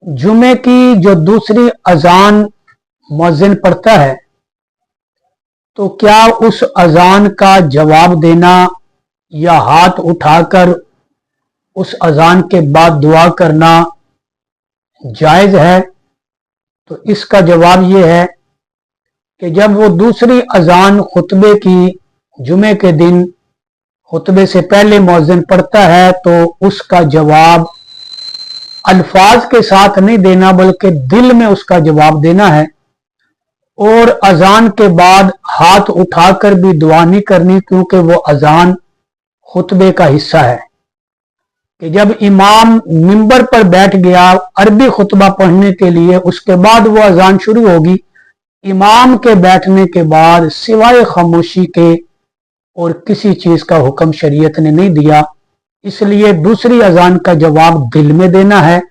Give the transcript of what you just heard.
जुमे की जो दूसरी अजान मुअज्जिन पढ़ता है तो क्या उस अजान का जवाब देना या हाथ उठाकर उस अजान के बाद दुआ करना जायज है? तो इसका जवाब ये है कि जब वो दूसरी अजान खुतबे की जुमे के दिन खुतबे से पहले मुअज्जिन पढ़ता है तो उसका जवाब अल्फाज के साथ नहीं देना बल्कि दिल में उसका जवाब देना है। और अजान के बाद हाथ उठाकर भी दुआ नहीं करनी, क्योंकि वो अजान खुतबे का हिस्सा है कि जब इमाम मिंबर पर बैठ गया अरबी खुतबा पढ़ने के लिए, उसके बाद वो अजान शुरू होगी। इमाम के बैठने के बाद सिवाय खामोशी के और किसी चीज का हुक्म शरीयत ने नहीं दिया, इसलिए दूसरी अजान का जवाब दिल में देना है।